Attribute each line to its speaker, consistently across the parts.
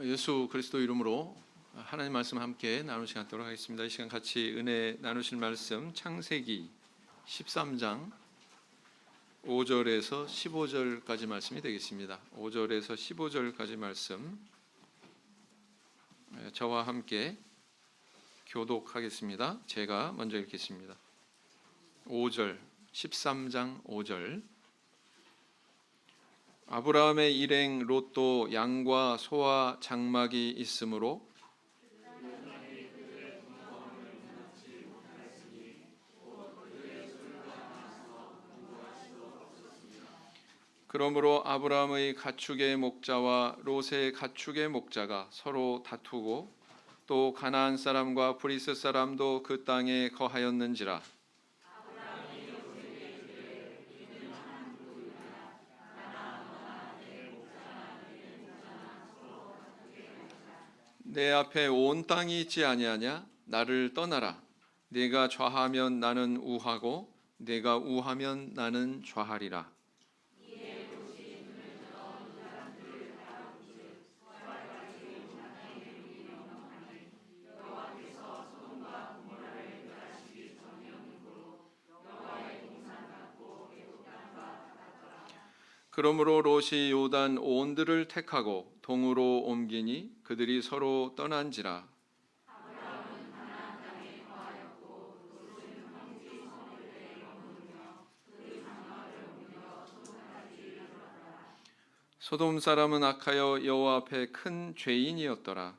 Speaker 1: 예수 그리스도 이름으로 하나님 말씀 함께 나눌 시간 갖도록 하겠습니다. 이 시간 같이 은혜 나누실 말씀 창세기 13장 5절에서 15절까지 말씀이 되겠습니다. 5절에서 15절까지 말씀 저와 함께 교독하겠습니다. 제가 먼저 읽겠습니다. 5절 13장 5절 아브라함의 일행 롯도 양과 소와 장막이 있으므로 그러므로 아브라함의 가축의 목자와 롯의 가축의 목자가 서로 다투고 또 가나안 사람과 브리스 사람도 그 땅에 거하였는지라. 내 앞에 온 땅이 있지 아니하냐? 나를 떠나라. 네가 좌하면 나는 우하고 네가 우하면 나는 좌하리라. 그러므로 롯이 요단 온들을 택하고 동으로 옮기니 그들이 서로 떠난지라. 소돔 사람은 악하여 여호와 앞에 큰 죄인이었더라.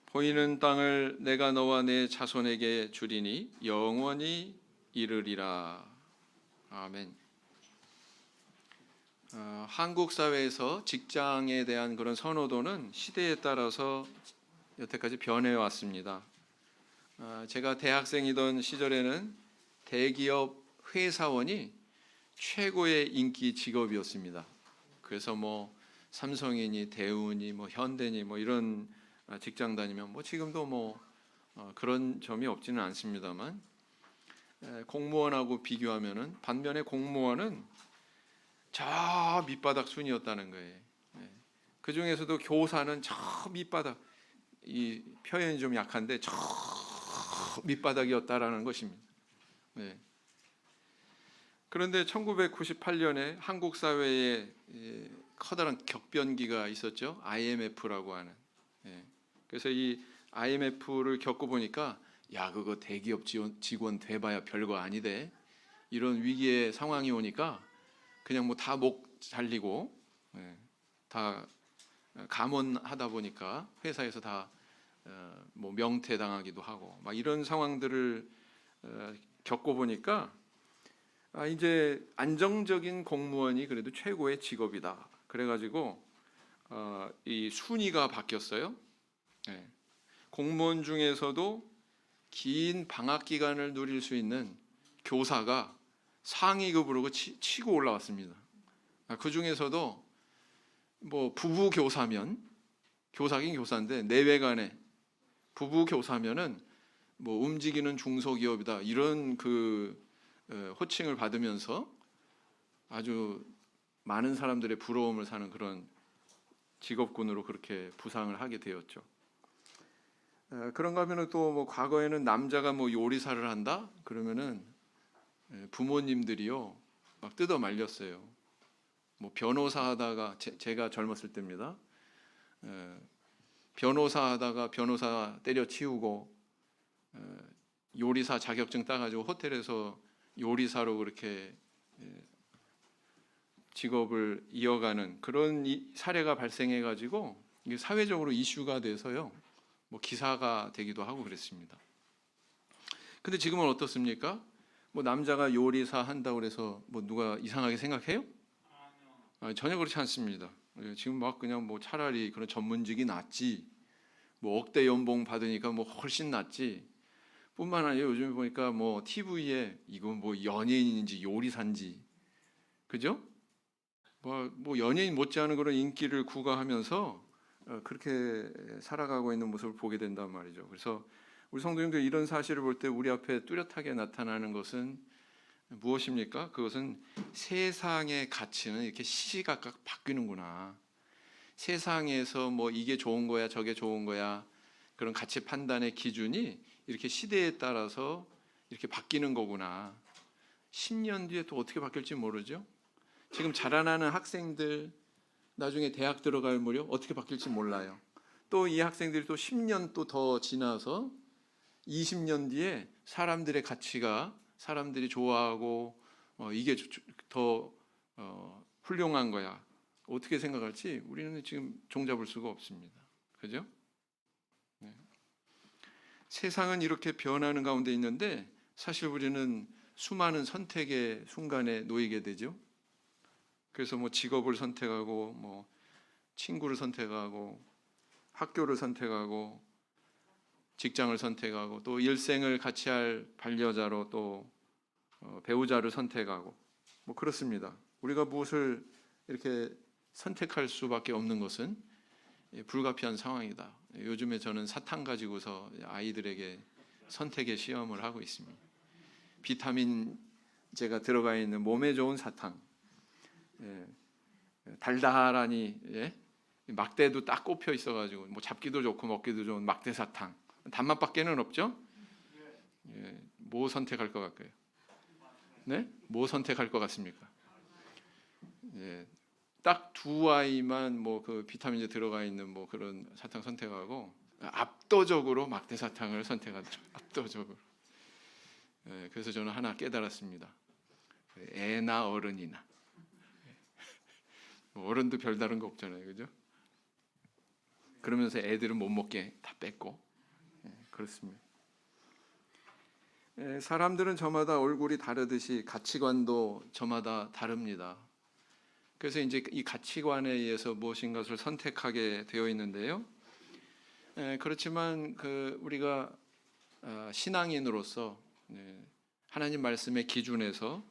Speaker 1: 보이는 땅을 내가 너와 내 자손에게 주리니 영원히 이르리라. 아멘. 한국 사회에서 직장에 대한 그런 선호도는 시대에 따라서 여태까지 변해 왔습니다. 제가 대학생이던 시절에는 대기업 회사원이 최고의 인기 직업이었습니다. 그래서 뭐 삼성이니 대우니 뭐 현대니 뭐 이런 직장 다니면 뭐 지금도 뭐 그런 점이 없지는 않습니다만 공무원하고 비교하면은 반면에 공무원은 저 밑바닥 순이었다는 거예요. 그 중에서도 교사는 저 밑바닥, 이 표현이 좀 약한데 저 밑바닥이었다라는 것입니다. 네. 그런데 1998년에 한국 사회에 커다란 격변기가 있었죠. IMF라고 하는. 그래서 이 IMF를 겪어보니까 야 그거 대기업 직원 돼봐야 별거 아니대. 이런 위기의 상황이 오니까 그냥 뭐 다 목 잘리고 다 감원하다 보니까 회사에서 다 뭐 명퇴당하기도 하고 막 이런 상황들을 겪어보니까 이제 안정적인 공무원이 그래도 최고의 직업이다. 그래가지고 이 순위가 바뀌었어요. 공무원 중에서도 긴 방학 기간을 누릴 수 있는 교사가 상위급으로 치고 올라왔습니다. 그 중에서도 뭐 부부 교사면 교사긴 교사인데 내외간에 부부 교사면은 뭐 움직이는 중소기업이다 이런 그 호칭을 받으면서 아주 많은 사람들의 부러움을 사는 그런 직업군으로 그렇게 부상을 하게 되었죠. 그런가 하면은 또 뭐 과거에는 남자가 뭐 요리사를 한다 그러면은 부모님들이요 막 뜯어 말렸어요. 뭐 변호사 하다가 제가 젊었을 때입니다. 변호사 하다가 변호사 때려치우고 요리사 자격증 따가지고 호텔에서 요리사로 그렇게 직업을 이어가는 그런 사례가 발생해가지고 이게 사회적으로 이슈가 돼서요. 뭐 기사가 되기도 하고 그랬습니다. 근데 지금은 어떻습니까? 뭐 남자가 요리사 한다고 해서 뭐 누가 이상하게 생각해요? 전혀 그렇지 않습니다. 지금 막 그냥 뭐 차라리 그런 전문직이 낫지. 뭐 억대 연봉 받으니까 뭐 훨씬 낫지. 뿐만 아니라 요즘에 보니까 뭐 TV에 이거 뭐 연예인인지 요리사인지, 그죠? 뭐 연예인 못지않은 그런 인기를 구가하면서 그렇게 살아가고 있는 모습을 보게 된단 말이죠. 그래서 우리 성도님들 이런 사실을 볼 때 우리 앞에 뚜렷하게 나타나는 것은 무엇입니까? 그것은 세상의 가치는 이렇게 시시각각 바뀌는구나. 세상에서 뭐 이게 좋은 거야, 저게 좋은 거야, 그런 가치 판단의 기준이 이렇게 시대에 따라서 이렇게 바뀌는 거구나. 10년 뒤에 또 어떻게 바뀔지 모르죠. 지금 자라나는 학생들 나중에 대학 들어갈 무렵 어떻게 바뀔지 몰라요. 또 이 학생들이 또 10년 또 더 지나서 20년 뒤에 사람들의 가치가 사람들이 좋아하고 이게 더 훌륭한 거야. 어떻게 생각할지 우리는 지금 종잡을 수가 없습니다. 그죠? 네. 세상은 이렇게 변하는 가운데 있는데 사실 우리는 수많은 선택의 순간에 놓이게 되죠. 그래서 뭐 직업을 선택하고 뭐 친구를 선택하고 학교를 선택하고 직장을 선택하고 또 일생을 같이 할 반려자로 또 배우자를 선택하고 뭐 그렇습니다. 우리가 무엇을 이렇게 선택할 수밖에 없는 것은 불가피한 상황이다. 요즘에 저는 사탕 가지고서 아이들에게 선택의 시험을 하고 있습니다. 비타민제가 들어가 있는 몸에 좋은 사탕, 달달하니 막대도 딱 꼽혀 있어가지고 뭐 잡기도 좋고 먹기도 좋은 막대 사탕. 단맛밖에는 없죠? 뭐 선택할 것 같고요? 네? 뭐 선택할 것 같습니까? 딱 두 아이만 뭐 그 비타민제 들어가 있는 뭐 그런 사탕 선택하고 압도적으로 막대 사탕을 선택하더라고요. 압도적으로. 그래서 저는 하나 깨달았습니다. 애나 어른이나 어른도 별다른 거 없잖아요, 그죠? 그러면서 애들은 못 먹게 다 뺐고 그렇습니다. 사람들은 저마다 얼굴이 다르듯이 가치관도 저마다 다릅니다. 그래서 이제 이 가치관에 의해서 무엇인가를 선택하게 되어 있는데요. 그렇지만 우리가 신앙인으로서 하나님 말씀의 기준에서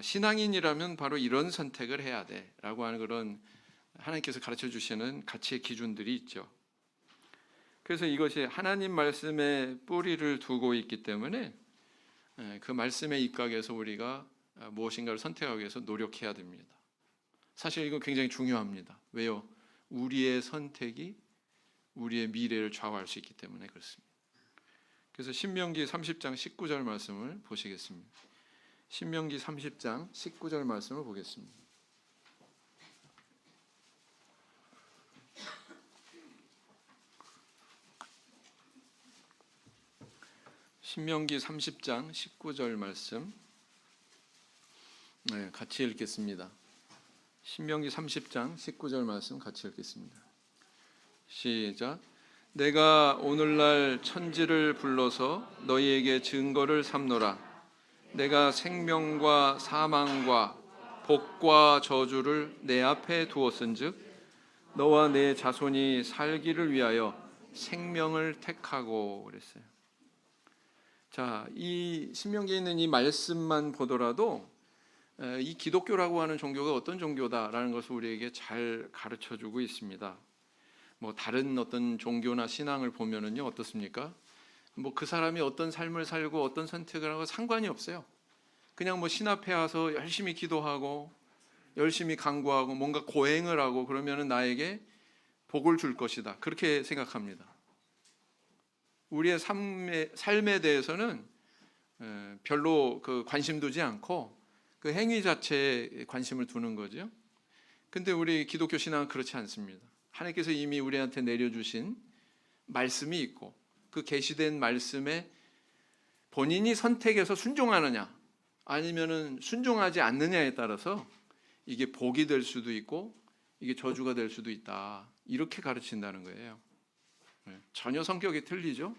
Speaker 1: 신앙인이라면 바로 이런 선택을 해야 돼라고 하는 그런 하나님께서 가르쳐 주시는 가치의 기준들이 있죠. 그래서 이것이 하나님 말씀에 뿌리를 두고 있기 때문에 그 말씀의 입각에서 우리가 무엇인가를 선택하기 위해서 노력해야 됩니다. 사실 이건 굉장히 중요합니다. 왜요? 우리의 선택이 우리의 미래를 좌우할 수 있기 때문에 그렇습니다. 그래서 신명기 30장 19절 말씀을 보시겠습니다. 신명기 30장 19절 말씀을 보겠습니다. 신명기 30장 19절 말씀 같이 읽겠습니다. 신명기 30장 19절 말씀 같이 읽겠습니다. 시작. 내가 오늘날 천지를 불러서 너희에게 증거를 삼노라. 내가 생명과 사망과 복과 저주를 내 앞에 두었은즉 너와 내 자손이 살기를 위하여 생명을 택하고 그랬어요. 자, 이 신명기에 있는 이 말씀만 보더라도 이 기독교라고 하는 종교가 어떤 종교다라는 것을 우리에게 잘 가르쳐주고 있습니다. 뭐 다른 어떤 종교나 신앙을 보면은요 어떻습니까? 뭐 그 사람이 어떤 삶을 살고 어떤 선택을 하고 상관이 없어요. 그냥 뭐 신 앞에 와서 열심히 기도하고 열심히 간구하고 뭔가 고행을 하고 그러면은 나에게 복을 줄 것이다. 그렇게 생각합니다. 우리의 삶에 대해서는 별로 관심 두지 않고 그 행위 자체에 관심을 두는 거죠. 근데 우리 기독교 신앙은 그렇지 않습니다. 하나님께서 이미 우리한테 내려주신 말씀이 있고 그 계시된 말씀에 본인이 선택해서 순종하느냐 아니면은 순종하지 않느냐에 따라서 이게 복이 될 수도 있고 이게 저주가 될 수도 있다. 이렇게 가르친다는 거예요. 전혀 성격이 틀리죠.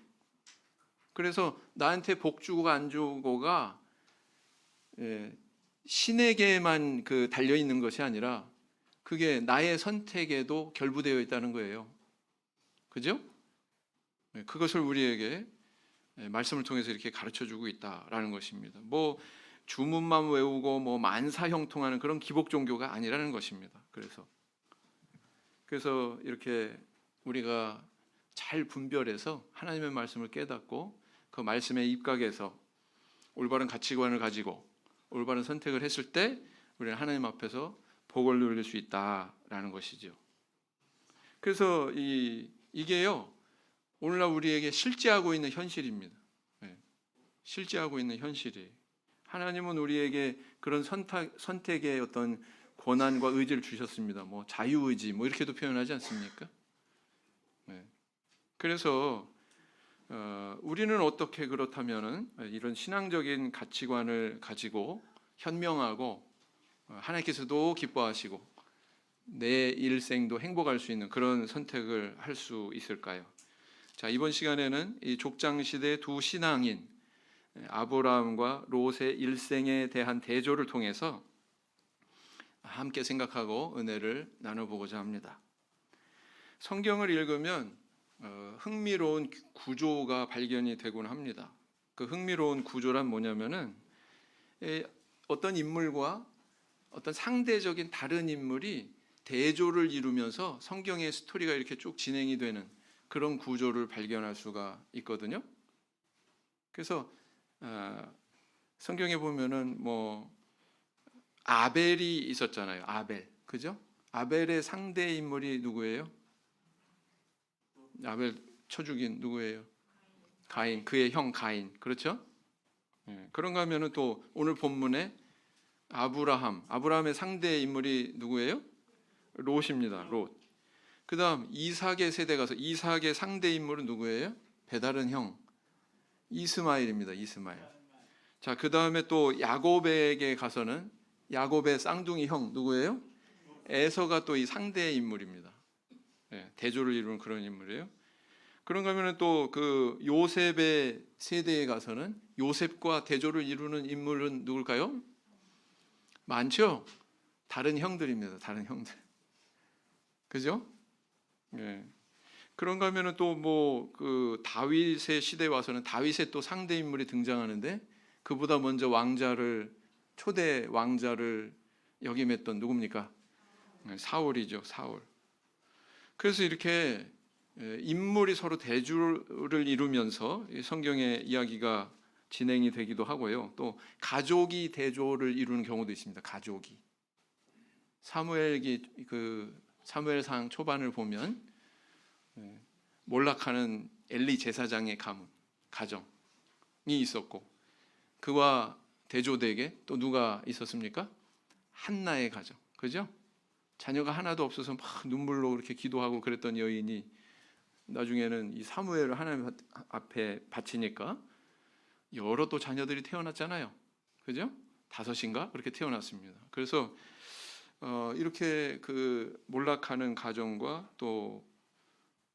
Speaker 1: 그래서 나한테 복 주고가 안 주고가 신에게만 달려 있는 것이 아니라 그게 나의 선택에도 결부되어 있다는 거예요. 그죠? 그것을 우리에게 말씀을 통해서 이렇게 가르쳐주고 있다라는 것입니다. 뭐 주문만 외우고 뭐 만사형통하는 그런 기복 종교가 아니라는 것입니다. 그래서 이렇게 우리가 잘 분별해서 하나님의 말씀을 깨닫고 그 말씀에 입각해서 올바른 가치관을 가지고 올바른 선택을 했을 때 우리는 하나님 앞에서 복을 누릴 수 있다라는 것이죠. 그래서 이게요 오늘날 우리에게 실제하고 있는 현실입니다. 실제하고 있는 현실이 하나님은 우리에게 그런 선택의 어떤 권한과 의지를 주셨습니다. 뭐 자유의지 뭐 이렇게도 표현하지 않습니까? 그래서 우리는 어떻게 그렇다면은 이런 신앙적인 가치관을 가지고 현명하고 하나님께서도 기뻐하시고 내 일생도 행복할 수 있는 그런 선택을 할 수 있을까요? 자, 이번 시간에는 이 족장 시대의 두 신앙인 아브라함과 롯의 일생에 대한 대조를 통해서 함께 생각하고 은혜를 나눠보고자 합니다. 성경을 읽으면 흥미로운 구조가 발견이 되곤 합니다. 그 흥미로운 구조란 뭐냐면은 어떤 인물과 어떤 상대적인 다른 인물이 대조를 이루면서 성경의 스토리가 이렇게 쭉 진행이 되는 그런 구조를 발견할 수가 있거든요. 그래서 성경에 보면은 뭐 아벨이 있었잖아요. 아벨, 그죠? 아벨의 상대 인물이 누구예요? 아벨 쳐 죽인 누구예요? 가인, 그의 형 가인, 그렇죠? 그런가 하면은 또 오늘 본문에 아브라함의 상대 인물이 누구예요? 롯입니다. 롯. 그다음 이삭의 세대 가서 이삭의 상대 인물은 누구예요? 배다른 형 이스마엘입니다. 이스마엘. 자, 그다음에 또 야곱에게 가서는 야곱의 쌍둥이 형 누구예요? 에서가 또 이 상대 인물입니다. 대조를 이루는 그런 인물이에요. 그런가 하면 또 그 요셉의 세대에 가서는 요셉과 대조를 이루는 인물은 누굴까요? 많죠? 다른 형들입니다. 다른 형들. 그죠? 그런가 하면 또 뭐 그 다윗의 시대에 와서는 다윗의 또 상대 인물이 등장하는데 그보다 먼저 초대 왕자를 역임했던 누굽니까? 사울이죠. 사울. 그래서 이렇게 인물이 서로 대조를 이루면서 성경의 이야기가 진행이 되기도 하고요. 또 가족이 대조를 이루는 경우도 있습니다. 가족이 사무엘상 초반을 보면 몰락하는 엘리 제사장의 가정이 있었고 그와 대조되게 또 누가 있었습니까? 한나의 가정, 그죠? 자녀가 하나도 없어서 막 눈물로 그렇게 기도하고 그랬던 여인이 나중에는 이 사무엘을 하나님 앞에 바치니까 여러 또 자녀들이 태어났잖아요, 그죠? 5인가 그렇게 태어났습니다. 그래서 이렇게 그 몰락하는 가정과 또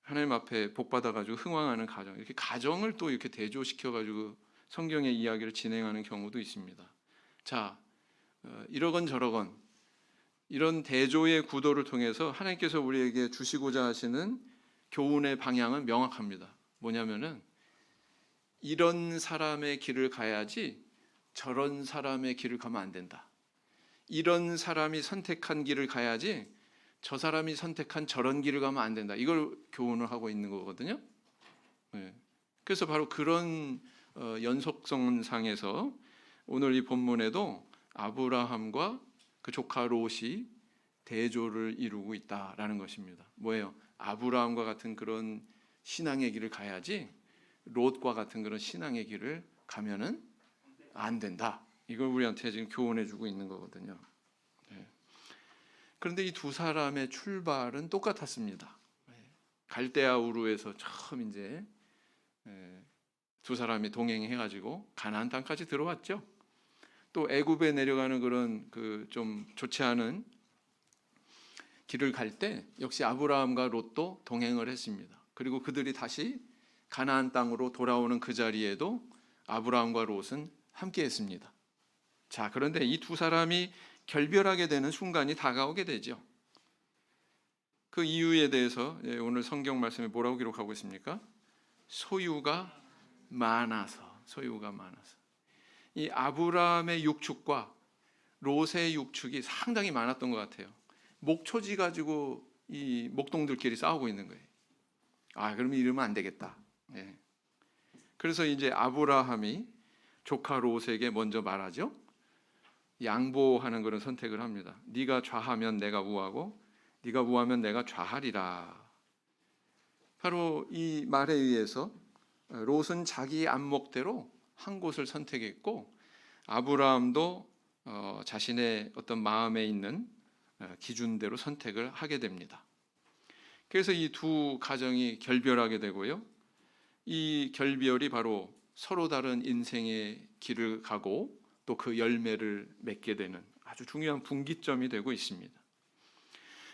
Speaker 1: 하나님 앞에 복 받아가지고 흥왕하는 가정, 이렇게 가정을 또 이렇게 대조시켜가지고 성경의 이야기를 진행하는 경우도 있습니다. 자, 이러건 저러건 이런 대조의 구도를 통해서 하나님께서 우리에게 주시고자 하시는 교훈의 방향은 명확합니다. 뭐냐면은 이런 사람의 길을 가야지 저런 사람의 길을 가면 안 된다. 이런 사람이 선택한 길을 가야지 저 사람이 선택한 저런 길을 가면 안 된다. 이걸 교훈을 하고 있는 거거든요. 그래서 바로 그런 연속성상에서 오늘 이 본문에도 아브라함과 그 조카 롯이 대조를 이루고 있다라는 것입니다. 뭐예요? 아브라함과 같은 그런 신앙의 길을 가야지 롯과 같은 그런 신앙의 길을 가면은 안 된다. 이걸 우리한테 지금 교훈해 주고 있는 거거든요. 그런데 이 두 사람의 출발은 똑같았습니다. 갈대아 우르에서 처음 이제 두 사람이 동행해가지고 가나안 땅까지 들어왔죠. 또 애굽에 내려가는 그런 그 좀 좋지 않은 길을 갈 때 역시 아브라함과 롯도 동행을 했습니다. 그리고 그들이 다시 가나안 땅으로 돌아오는 그 자리에도 아브라함과 롯은 함께했습니다. 자, 그런데 이 두 사람이 결별하게 되는 순간이 다가오게 되죠. 그 이유에 대해서 오늘 성경 말씀에 뭐라고 기록하고 있습니까? 소유가 많아서. 이 아브라함의 육축과 롯의 육축이 상당히 많았던 것 같아요. 목초지 가지고 이 목동들끼리 싸우고 있는 거예요. 그러면 이러면 안 되겠다. 예. 그래서 이제 아브라함이 조카 롯에게 먼저 말하죠. 양보하는 그런 선택을 합니다. 네가 좌하면 내가 우하고 네가 우하면 내가 좌하리라. 바로 이 말에 의해서 롯은 자기 안목대로 한 곳을 선택했고 아브라함도 자신의 어떤 마음에 있는 기준대로 선택을 하게 됩니다. 그래서 이 두 가정이 결별하게 되고요. 이 결별이 바로 서로 다른 인생의 길을 가고 또 그 열매를 맺게 되는 아주 중요한 분기점이 되고 있습니다.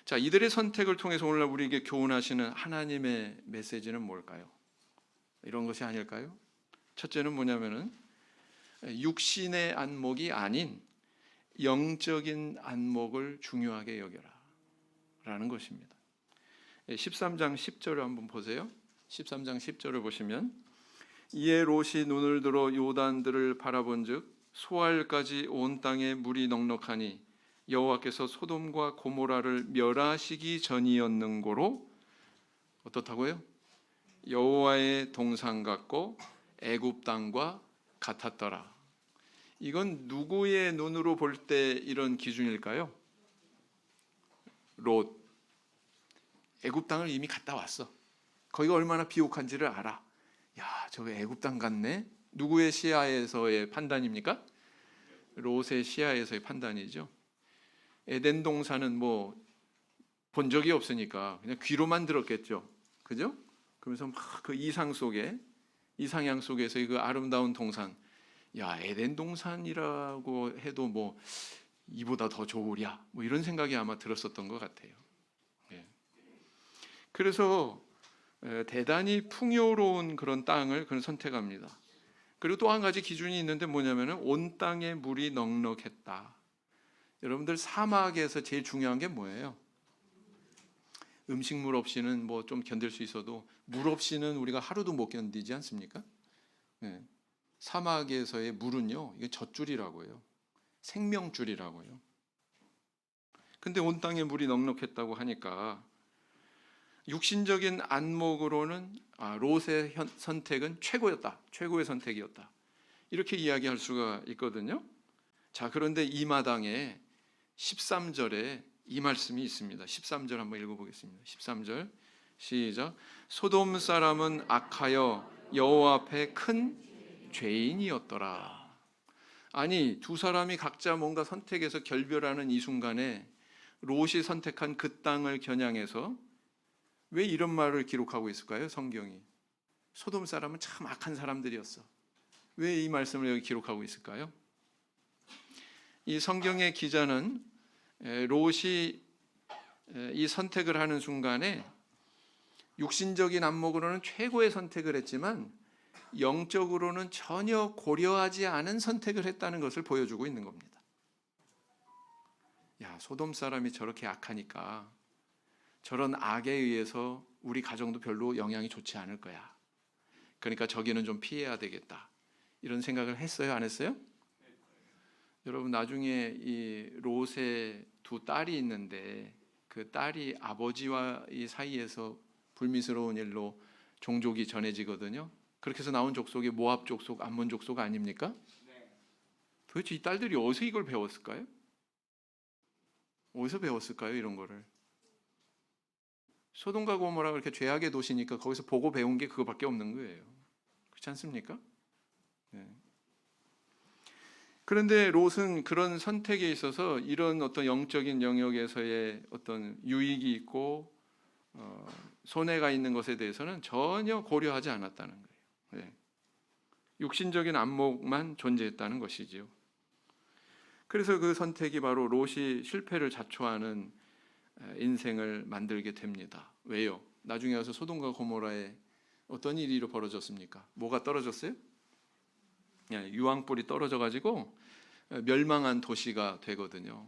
Speaker 1: 자, 이들의 선택을 통해서 오늘날 우리에게 교훈하시는 하나님의 메시지는 뭘까요? 이런 것이 아닐까요? 첫째는 뭐냐면은 육신의 안목이 아닌 영적인 안목을 중요하게 여겨라 라는 것입니다. 13장 10절을 한번 보세요. 13장 10절을 보시면 이에 롯이 눈을 들어 요단들을 바라본즉 소알까지 온 땅에 물이 넉넉하니 여호와께서 소돔과 고모라를 멸하시기 전이었는고로 어떻다고요? 여호와의 동산 같고 애굽 땅과 같았더라. 이건 누구의 눈으로 볼 때 이런 기준일까요? 롯. 애굽 땅을 이미 갔다 왔어. 거기가 얼마나 비옥한지를 알아. 야, 저거 애굽 땅 같네. 누구의 시야에서의 판단입니까? 롯의 시야에서의 판단이죠. 에덴 동산은 뭐 본 적이 없으니까 그냥 귀로만 들었겠죠. 그죠? 그러면서 막 그 이상향 속에서의 그 아름다운 동산. 야, 에덴 동산이라고 해도 뭐 이보다 더 좋으랴. 뭐 이런 생각이 아마 들었었던 것 같아요. 예. 그래서 대단히 풍요로운 그런 땅을 그는 선택합니다. 그리고 또 한 가지 기준이 있는데 뭐냐면은 온 땅에 물이 넉넉했다. 여러분들 사막에서 제일 중요한 게 뭐예요? 음식물 없이는 뭐 좀 견딜 수 있어도 물 없이는 우리가 하루도 못 견디지 않습니까? 네. 사막에서의 물은요, 이게 젖줄이라고 해요. 생명줄이라고 해요. 근데 온 땅에 물이 넉넉했다고 하니까 육신적인 안목으로는 롯의 선택은 최고였다. 최고의 선택이었다. 이렇게 이야기할 수가 있거든요. 자, 그런데 이 마당에 13절에 이 말씀이 있습니다. 13절 한번 읽어보겠습니다. 13절 시작. 소돔 사람은 악하여 여호와 앞에 큰 죄인이었더라. 아니, 두 사람이 각자 뭔가 선택해서 결별하는 이 순간에 롯이 선택한 그 땅을 겨냥해서 왜 이런 말을 기록하고 있을까요? 성경이. 소돔 사람은 참 악한 사람들이었어. 왜 이 말씀을 여기 기록하고 있을까요? 이 성경의 기자는 롯이 이 선택을 하는 순간에 육신적인 안목으로는 최고의 선택을 했지만 영적으로는 전혀 고려하지 않은 선택을 했다는 것을 보여주고 있는 겁니다. 야, 소돔 사람이 저렇게 악하니까 저런 악에 의해서 우리 가정도 별로 영향이 좋지 않을 거야. 그러니까 저기는 좀 피해야 되겠다. 이런 생각을 했어요, 안 했어요? 여러분, 나중에 이 롯의 두 딸이 있는데 그 딸이 아버지와 이 사이에서 불미스러운 일로 종족이 전해지거든요. 그렇게 해서 나온 족속이 모압 족속, 암몬 족속 아닙니까? 도대체 이 딸들이 어디서 이걸 배웠을까요? 어디서 배웠을까요, 이런 거를? 소돔과 고모라 그렇게 죄악의 도시니까 거기서 보고 배운 게 그거밖에 없는 거예요. 그렇지 않습니까? 네. 그런데 롯은 그런 선택에 있어서 이런 어떤 영적인 영역에서의 어떤 유익이 있고 손해가 있는 것에 대해서는 전혀 고려하지 않았다는 거예요. 네. 육신적인 안목만 존재했다는 것이지요. 그래서 그 선택이 바로 롯이 실패를 자초하는 인생을 만들게 됩니다. 왜요? 나중에 와서 소돔과 고모라에 어떤 일이 벌어졌습니까? 뭐가 떨어졌어요? 유황불이 떨어져 가지고 멸망한 도시가 되거든요.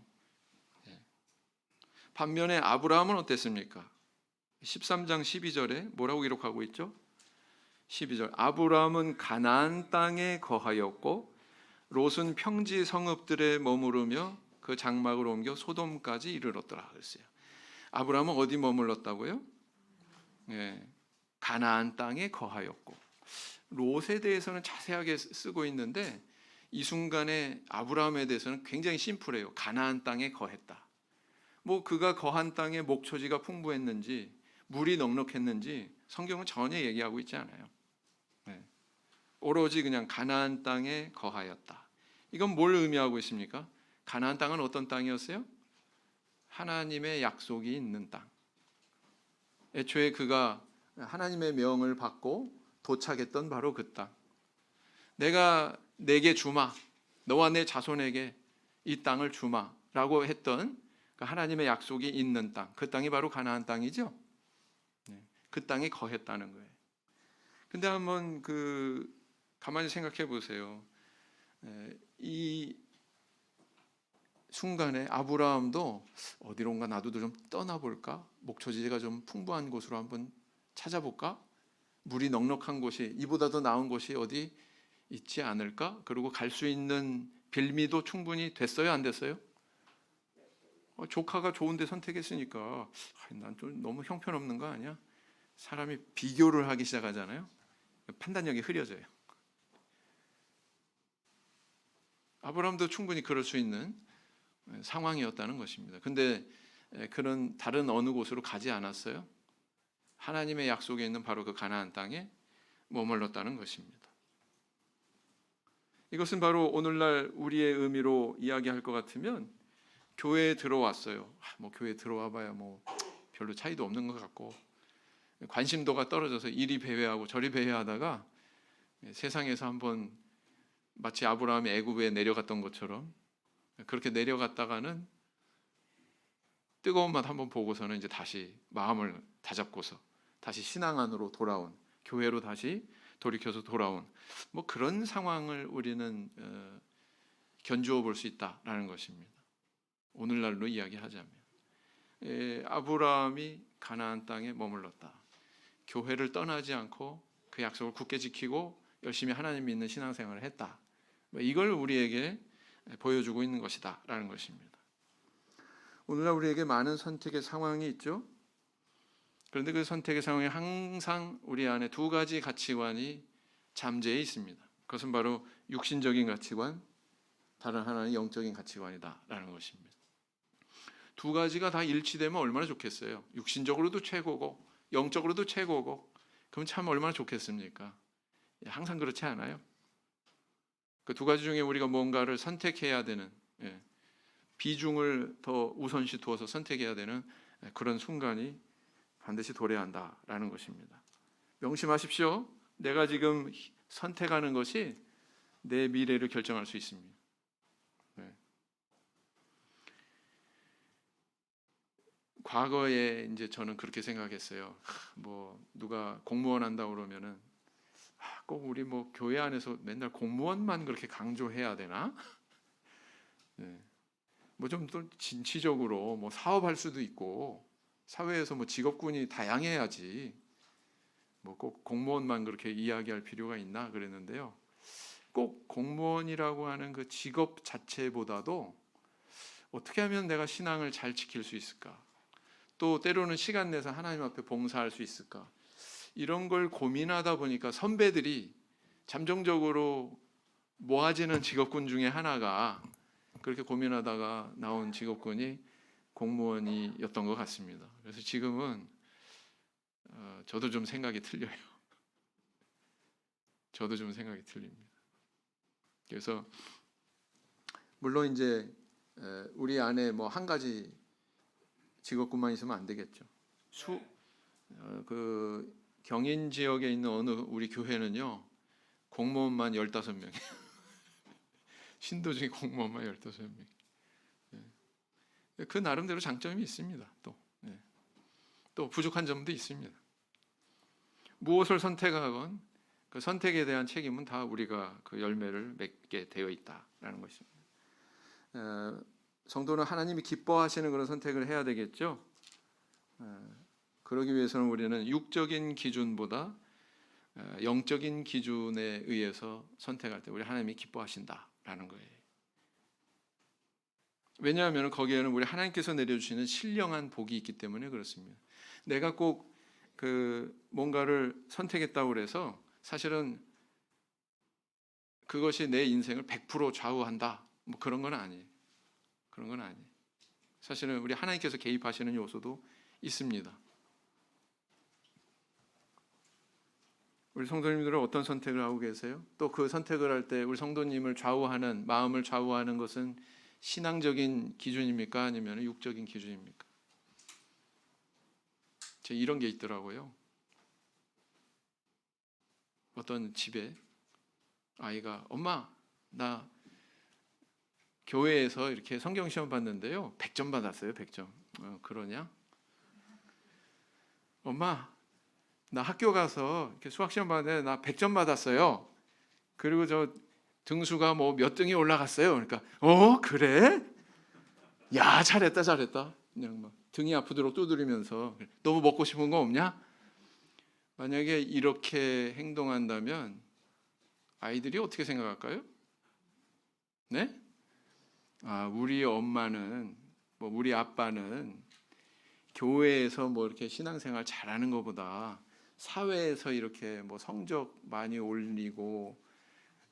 Speaker 1: 반면에 아브라함은 어땠습니까? 13장 12절에 뭐라고 기록하고 있죠? 12절. 아브라함은 가나안 땅에 거하였고 롯은 평지 성읍들에 머무르며 그 장막을 옮겨 소돔까지 이르렀더라 그랬어요. 아브라함은 어디 머물렀다고요? 예. 가나안 땅에 거하였고, 롯에 대해서는 자세하게 쓰고 있는데 이 순간에 아브라함에 대해서는 굉장히 심플해요. 가나안 땅에 거했다. 뭐 그가 거한 땅에 목초지가 풍부했는지 물이 넉넉했는지 성경은 전혀 얘기하고 있지 않아요. 네. 오로지 그냥 가나안 땅에 거하였다. 이건 뭘 의미하고 있습니까? 가나안 땅은 어떤 땅이었어요? 하나님의 약속이 있는 땅. 애초에 그가 하나님의 명을 받고 도착했던 바로 그 땅. 내가 내게 주마, 너와 내 자손에게 이 땅을 주마라고 했던 그 하나님의 약속이 있는 땅, 그 땅이 바로 가나안 땅이죠. 그 땅에 거했다는 거예요. 근데 한번 가만히 생각해 보세요. 이 순간에 아브라함도 어디론가 나도 좀 떠나볼까? 목초지가 좀 풍부한 곳으로 한번 찾아볼까? 물이 넉넉한 곳이, 이보다 더 나은 곳이 어디 있지 않을까? 그리고 갈 수 있는 빌미도 충분히 됐어요, 안 됐어요? 조카가 좋은데 선택했으니까 난 좀 너무 형편없는 거 아니야? 사람이 비교를 하기 시작하잖아요. 판단력이 흐려져요. 아브라함도 충분히 그럴 수 있는 상황이었다는 것입니다. 근데 그런 다른 어느 곳으로 가지 않았어요. 하나님의 약속에 있는 바로 그 가나안 땅에 머물렀다는 것입니다. 이것은 바로 오늘날 우리의 의미로 이야기할 것 같으면 교회에 들어왔어요. 뭐 교회에 들어와 봐야 뭐 별로 차이도 없는 것 같고, 관심도가 떨어져서 이리 배회하고 저리 배회하다가 세상에서 한번 마치 아브라함이 애굽에 내려갔던 것처럼 그렇게 내려갔다가는 뜨거운 맛 한번 보고서는 이제 다시 마음을 다잡고서 다시 신앙 안으로 돌아온, 교회로 다시 돌이켜서 돌아온 뭐 그런 상황을 우리는 견주어 볼 수 있다라는 것입니다. 오늘날로 이야기하자면 아브라함이 가나안 땅에 머물렀다. 교회를 떠나지 않고 그 약속을 굳게 지키고 열심히 하나님 믿는 신앙생활을 했다. 이걸 우리에게 보여주고 있는 것이다라는 것입니다. 오늘날 우리에게 많은 선택의 상황이 있죠. 그런데 그 선택의 상황에 항상 우리 안에 두 가지 가치관이 잠재해 있습니다. 그것은 바로 육신적인 가치관, 다른 하나는 영적인 가치관이다라는 것입니다. 두 가지가 다 일치되면 얼마나 좋겠어요. 육신적으로도 최고고 영적으로도 최고고, 그럼 참 얼마나 좋겠습니까? 항상 그렇지 않아요. 그 두 가지 중에 우리가 뭔가를 선택해야 되는, 비중을 더 우선시 두어서 선택해야 되는 그런 순간이 반드시 도래한다라는 것입니다. 명심하십시오. 내가 지금 선택하는 것이 내 미래를 결정할 수 있습니다. 과거에 이제 저는 그렇게 생각했어요. 뭐 누가 공무원 한다 그러면은 꼭 우리 뭐 교회 안에서 맨날 공무원만 그렇게 강조해야 되나? 뭐 좀 또 진취적으로 뭐 사업할 수도 있고 사회에서 뭐 직업군이 다양해야지 뭐 꼭 공무원만 그렇게 이야기할 필요가 있나 그랬는데요. 꼭 공무원이라고 하는 그 직업 자체보다도 어떻게 하면 내가 신앙을 잘 지킬 수 있을까? 또 때로는 시간 내서 하나님 앞에 봉사할 수 있을까? 이런 걸 고민하다 보니까 선배들이 잠정적으로 모아지는 직업군 중에 하나가 그렇게 고민하다가 나온 직업군이 공무원이었던 것 같습니다. 그래서 지금은 저도 좀 생각이 틀려요. 저도 좀 생각이 틀립니다. 그래서 물론 이제 우리 안에 뭐 한 가지 직업군만 있으면 안 되겠죠. 그 경인 지역에 있는 어느 우리 교회는요 공무원만 15명, 신도 중에 공무원만 15명. 그 나름대로 장점이 있습니다. 또 부족한 점도 있습니다. 무엇을 선택하건 그 선택에 대한 책임은 다 우리가 그 열매를 맺게 되어 있다라는 것입니다. 성도는 하나님이 기뻐하시는 그런 선택을 해야 되겠죠. 그러기 위해서는 우리는 육적인 기준보다 영적인 기준에 의해서 선택할 때 우리 하나님이 기뻐하신다라는 거예요. 왜냐하면 거기에는 우리 하나님께서 내려주시는 신령한 복이 있기 때문에 그렇습니다. 내가 꼭 뭔가를 선택했다고 그래서 사실은 그것이 내 인생을 100% 좌우한다. 뭐 그런 건 아니에요. 그런 건 아니에요. 사실은 우리 하나님께서 개입하시는 요소도 있습니다. 우리 성도님들은 어떤 선택을 하고 계세요? 또 그 선택을 할 때 우리 성도님을 좌우하는, 마음을 좌우하는 것은 신앙적인 기준입니까? 아니면 육적인 기준입니까? 제 이런 게 있더라고요. 어떤 집에 아이가 엄마 나 교회에서 이렇게 성경 시험 봤는데요 100점 받았어요. 100점. 그러냐? 엄마 나 학교 가서 이렇게 수학 시험 봤는데 나 100점 받았어요. 그리고 저 등수가 뭐 몇 등이 올라갔어요. 그러니까 그래? 야 잘했다 잘했다. 그냥 막 등이 아프도록 두드리면서 너무 먹고 싶은 거 없냐? 만약에 이렇게 행동한다면 아이들이 어떻게 생각할까요? 네? 우리 엄마는 우리 아빠는 교회에서 이렇게 신앙생활 잘하는 것보다 사회에서 이렇게 성적 많이 올리고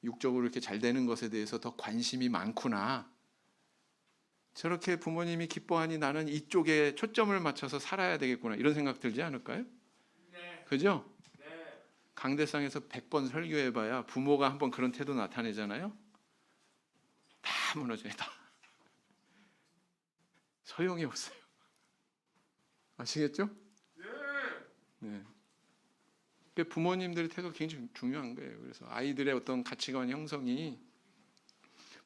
Speaker 1: 육적으로 이렇게 잘 되는 것에 대해서 더 관심이 많구나. 저렇게 부모님이 기뻐하니 나는 이쪽에 초점을 맞춰서 살아야 되겠구나. 이런 생각 들지 않을까요? 네. 그죠? 네. 강대상에서 100번 설교해봐야 부모가 한번 그런 태도 나타내잖아요. 다 무너져요. 다. 소용이 없어요. 아시겠죠? 네. 부모님들의 태도가 굉장히 중요한 거예요. 그래서 아이들의 어떤 가치관 형성이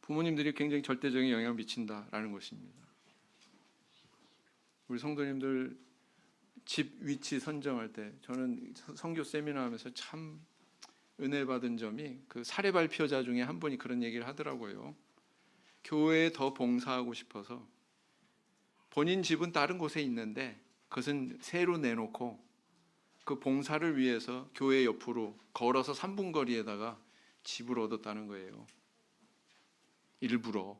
Speaker 1: 부모님들이 굉장히 절대적인 영향을 미친다라는 것입니다. 우리 성도님들 집 위치 선정할 때 저는 선교 세미나 하면서 참 은혜 받은 점이 그 사례 발표자 중에 한 분이 그런 얘기를 하더라고요. 교회에 더 봉사하고 싶어서 본인 집은 다른 곳에 있는데 그것은 새로 내놓고 그 봉사를 위해서 교회 옆으로 걸어서 3분 거리에다가 집을 얻었다는 거예요. 일부러.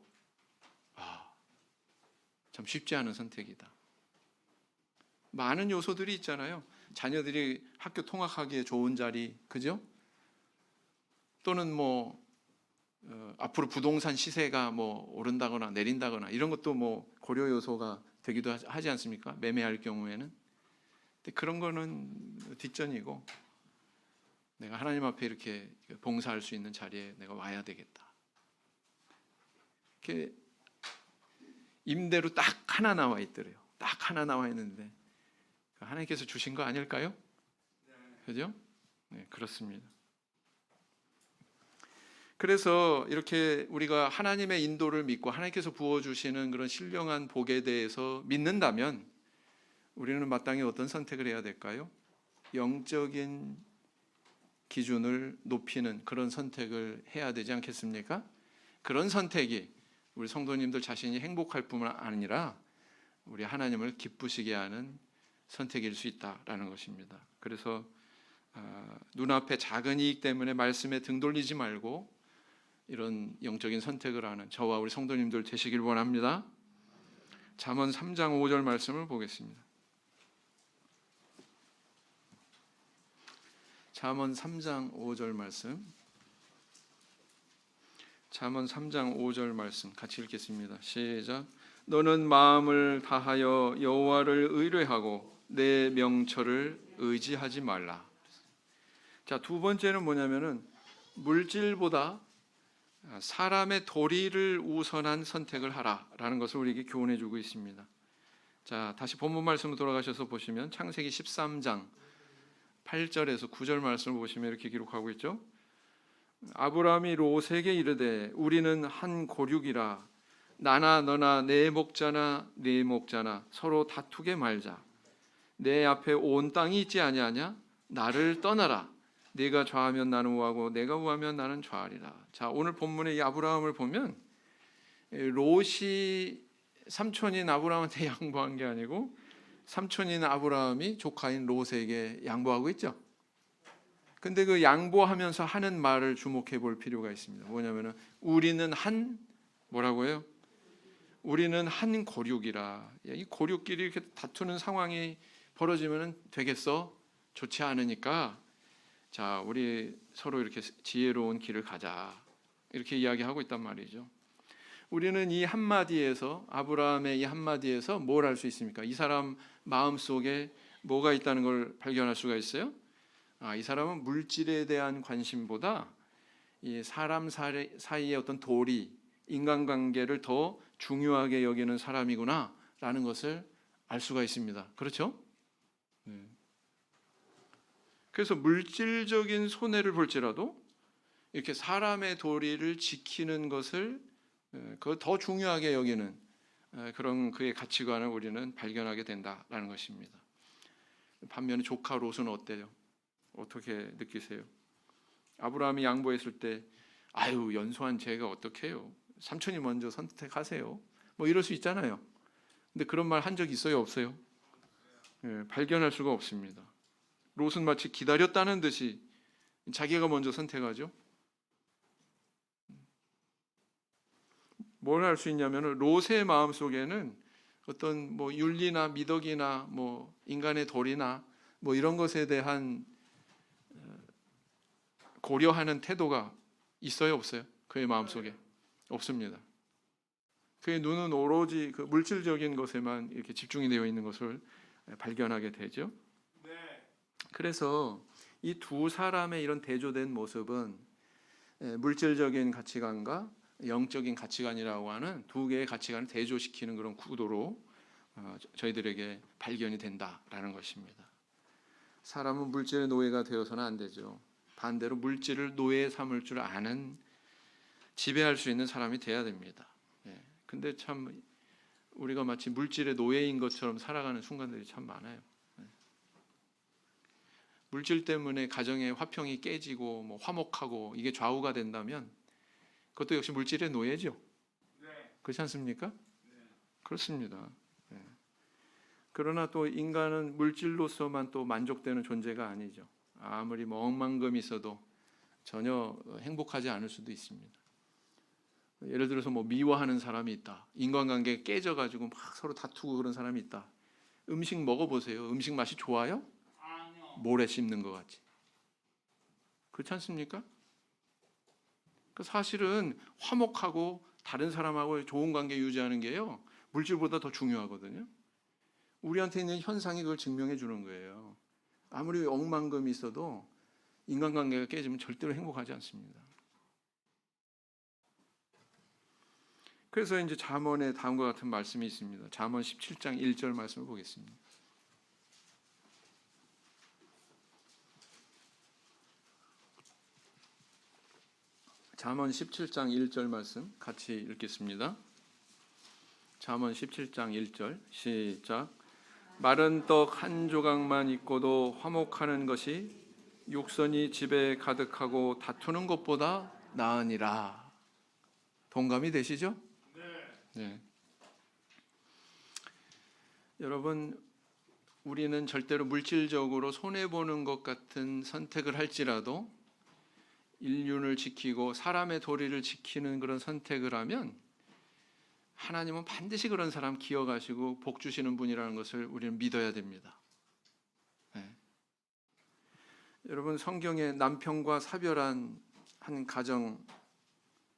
Speaker 1: 참 쉽지 않은 선택이다. 많은 요소들이 있잖아요. 자녀들이 학교 통학하기에 좋은 자리, 그죠? 또는 앞으로 부동산 시세가 오른다거나 내린다거나 이런 것도 고려 요소가 되기도 하지 않습니까? 매매할 경우에는. 근데 그런 거는 뒷전이고 내가 하나님 앞에 이렇게 봉사할 수 있는 자리에 내가 와야 되겠다. 이렇게 임대로 딱 하나 나와 있더래요. 딱 하나 나와 있는데 하나님께서 주신 거 아닐까요? 그죠? 네, 그렇습니다. 그래서 이렇게 우리가 하나님의 인도를 믿고 하나님께서 부어주시는 그런 신령한 복에 대해서 믿는다면 우리는 마땅히 어떤 선택을 해야 될까요? 영적인 기준을 높이는 그런 선택을 해야 되지 않겠습니까? 그런 선택이 우리 성도님들 자신이 행복할 뿐만 아니라 우리 하나님을 기쁘시게 하는 선택일 수 있다라는 것입니다. 그래서 눈앞에 작은 이익 때문에 말씀에 등 돌리지 말고 이런 영적인 선택을 하는 저와 우리 성도님들 되시길 원합니다. 잠언 3장 5절 말씀을 보겠습니다. 잠언 3장 5절 말씀. 잠언 3장 5절 말씀 같이 읽겠습니다. 시작. 너는 마음을 다하여 여호와를 의뢰하고 내 명철을 의지하지 말라. 자, 두 번째는 뭐냐면은 물질보다 사람의 도리를 우선한 선택을 하라라는 것을 우리에게 교훈해 주고 있습니다. 자, 다시 본문 말씀으로 돌아가셔서 보시면 창세기 13장 8절에서 9절 말씀을 보시면 이렇게 기록하고 있죠. 아브라함이 롯에게 이르되 우리는 한 고륙이라 나나 너나 내 목자나 네 목자나 서로 다투게 말자. 내 앞에 온 땅이 있지 아니하냐? 나를 떠나라. 네가 좌하면 나는 우하고 내가 우하면 나는 좌하리라. 자, 오늘 본문의 이 아브라함을 보면 롯이 삼촌인 아브라함한테 양보한 게 아니고 삼촌인 아브라함이 조카인 롯에게 양보하고 있죠. 근데 그 양보하면서 하는 말을 주목해 볼 필요가 있습니다. 뭐냐면은 우리는 뭐라고요? 우리는 한 고륙이라. 이 고륙끼리 이렇게 다투는 상황이 벌어지면 되겠어? 좋지 않으니까 자, 우리 서로 이렇게 지혜로운 길을 가자. 이렇게 이야기하고 있단 말이죠. 우리는 이 한마디에서, 아브라함의 이 한마디에서 뭘 알 수 있습니까? 이 사람 마음속에 뭐가 있다는 걸 발견할 수가 있어요. 이 사람은 물질에 대한 관심보다 이 사람 사이의 어떤 도리, 인간관계를 더 중요하게 여기는 사람이구나라는 것을 알 수가 있습니다. 그렇죠? 그래서 물질적인 손해를 볼지라도 이렇게 사람의 도리를 지키는 것을 그걸 더 중요하게 여기는 그런 그의 가치관을 우리는 발견하게 된다라는 것입니다. 반면에 조카 롯은 어때요? 어떻게 느끼세요? 아브라함이 양보했을 때 아유 연소한 제가 어떻게 해요? 삼촌이 먼저 선택하세요. 뭐 이럴 수 있잖아요. 근데 그런 말 한 적 있어요? 없어요? 발견할 수가 없습니다. 롯은 마치 기다렸다는 듯이 자기가 먼저 선택하죠. 뭘 알 수 있냐면 롯의 마음 속에는 어떤 뭐 윤리나 미덕이나 뭐 인간의 도리나 뭐 이런 것에 대한 고려하는 태도가 있어요, 없어요? 그의 마음 속에 없습니다. 그의 눈은 오로지 그 물질적인 것에만 이렇게 집중이 되어 있는 것을 발견하게 되죠. 그래서 이 두 사람의 이런 대조된 모습은 물질적인 가치관과 영적인 가치관이라고 하는 두 개의 가치관을 대조시키는 그런 구도로 저희들에게 발견이 된다라는 것입니다. 사람은 물질의 노예가 되어서는 안 되죠. 반대로 물질을 노예 삼을 줄 아는 지배할 수 있는 사람이 돼야 됩니다. 근데 참 우리가 마치 물질의 노예인 것처럼 살아가는 순간들이 참 많아요. 물질 때문에 가정의 화평이 깨지고 뭐 화목하고 이게 좌우가 된다면 그것도 역시 물질의 노예죠. 그렇지 않습니까? 그렇습니다. 그러나 또 인간은 물질로서만 또 만족되는 존재가 아니죠. 아무리 뭐 억만금이 있어도 전혀 행복하지 않을 수도 있습니다. 예를 들어서 뭐 미워하는 사람이 있다. 인간관계 깨져가지고 막 서로 다투고 그런 사람이 있다. 음식 먹어보세요. 음식 맛이 좋아요? 모래 씹는 것 같이. 그렇지 않습니까? 사실은 화목하고 다른 사람하고 좋은 관계 유지하는 게요. 물질보다 더 중요하거든요. 우리한테 있는 현상이 그걸 증명해 주는 거예요. 아무리 억만금이 있어도 인간관계가 깨지면 절대로 행복하지 않습니다. 그래서 이제 잠언에 다음과 같은 말씀이 있습니다. 잠언 17장 1절 말씀을 보겠습니다. 잠언 17장 1절 말씀 같이 읽겠습니다. 잠언 17장 1절 시작. 마른 떡 한 조각만 있고도 화목하는 것이 육선이 집에 가득하고 다투는 것보다 나으니라. 동감이 되시죠? 네. 여러분, 우리는 절대로 물질적으로 손해보는 것 같은 선택을 할지라도 인륜을 지키고 사람의 도리를 지키는 그런 선택을 하면 하나님은 반드시 그런 사람 기억하시고 복 주시는 분이라는 것을 우리는 믿어야 됩니다. 여러분, 성경에 남편과 사별한 한 가정,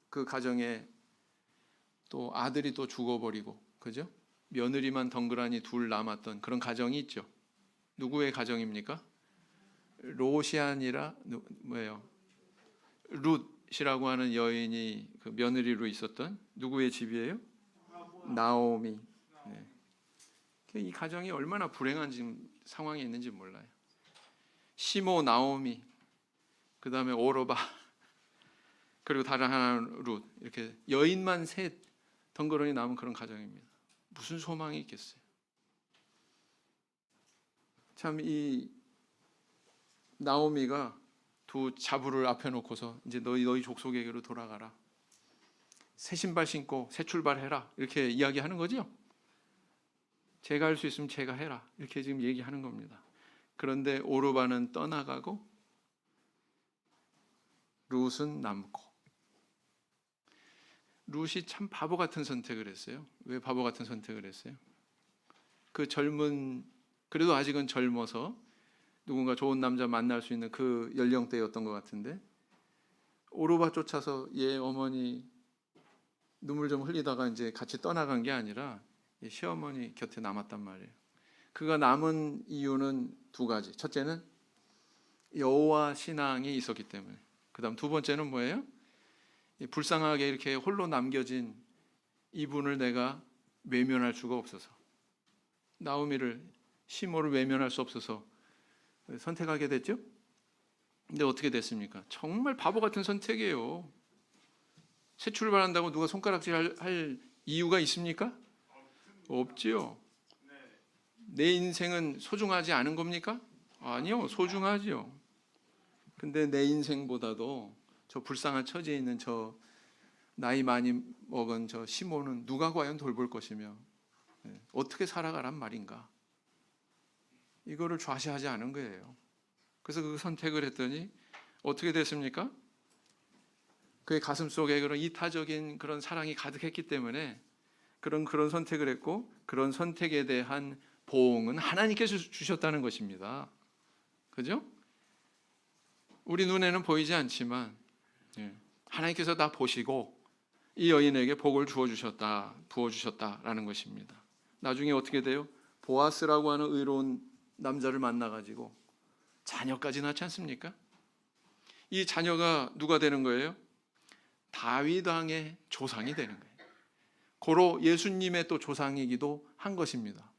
Speaker 1: 그 가정에 또 아들이 또 죽어버리고, 그죠? 며느리만 덩그러니 둘 남았던 그런 가정이 있죠. 누구의 가정입니까? 롯이 아니라 뭐예요? 룻이라고 하는 여인이 그 며느리로 있었던 누구의 집이에요? 나오미. 이 가정이 얼마나 불행한 상황에 있는지 몰라요. 시모, 나오미, 그 다음에 오로바, 그리고 다른 하나는 룻, 이렇게 여인만 셋 덩그러니 남은 그런 가정입니다. 무슨 소망이 있겠어요? 참 이 나오미가 두 자부를 앞에 놓고서 이제 너희 족속에게로 돌아가라. 새 신발 신고 새 출발해라. 이렇게 이야기하는 거죠. 제가 할 수 있으면 제가 해라. 이렇게 지금 얘기하는 겁니다. 그런데 오르바는 떠나가고 룻은 남고. 룻이 참 바보 같은 선택을 했어요. 왜 바보 같은 선택을 했어요? 그 젊은, 그래도 아직은 젊어서 누군가 좋은 남자 만날 수 있는 그 연령대였던 것 같은데 오르바 쫓아서 얘 어머니 눈물 좀 흘리다가 이제 같이 떠나간 게 아니라 시어머니 곁에 남았단 말이에요. 그가 남은 이유는 두 가지. 첫째는 여호와 신앙이 있었기 때문에. 그다음 두 번째는 뭐예요? 불쌍하게 이렇게 홀로 남겨진 이분을 내가 외면할 수가 없어서, 나오미를, 시모를 외면할 수 없어서 선택하게 됐죠. 근데 어떻게 됐습니까? 정말 바보 같은 선택이에요. 새 출발한다고 누가 손가락질 할 이유가 있습니까? 없지요. 내 인생은 소중하지 않은 겁니까? 아니요, 소중하지요. 근데 내 인생보다도 저 불쌍한 처지에 있는 저 나이 많이 먹은 저 시몬은 누가 과연 돌볼 것이며 어떻게 살아가란 말인가? 이거를 좌시하지 않은 거예요. 그래서 그 선택을 했더니 어떻게 됐습니까? 그의 가슴 속에 그런 이타적인 그런 사랑이 가득했기 때문에 그런 선택을 했고, 그런 선택에 대한 보응은 하나님께서 주셨다는 것입니다. 그죠? 우리 눈에는 보이지 않지만 하나님께서 다 보시고 이 여인에게 복을 부어주셨다라는 것입니다. 나중에 어떻게 돼요? 보아스라고 하는 의로운 남자를 만나가지고 자녀까지 낳지 않습니까? 이 자녀가 누가 되는 거예요? 다윗 왕의 조상이 되는 거예요. 고로 예수님의 또 조상이기도 한 것입니다.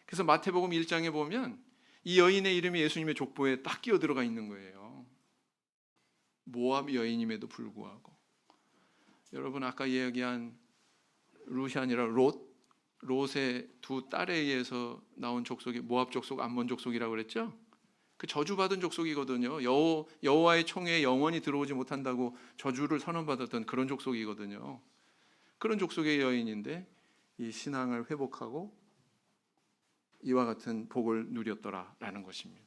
Speaker 1: 그래서 마태복음 1장에 보면 이 여인의 이름이 예수님의 족보에 딱 끼어 들어가 있는 거예요. 모압 여인임에도 불구하고. 여러분 아까 이야기한 룻이 아니라 롯의 두 딸에 의해서 나온 족속이 모압 족속, 암몬 족속이라고 그랬죠? 그 저주받은 족속이거든요. 여호와의 총회에 영원히 들어오지 못한다고 저주를 선언받았던 그런 족속이거든요. 그런 족속의 여인인데 이 신앙을 회복하고 이와 같은 복을 누렸더라라는 것입니다.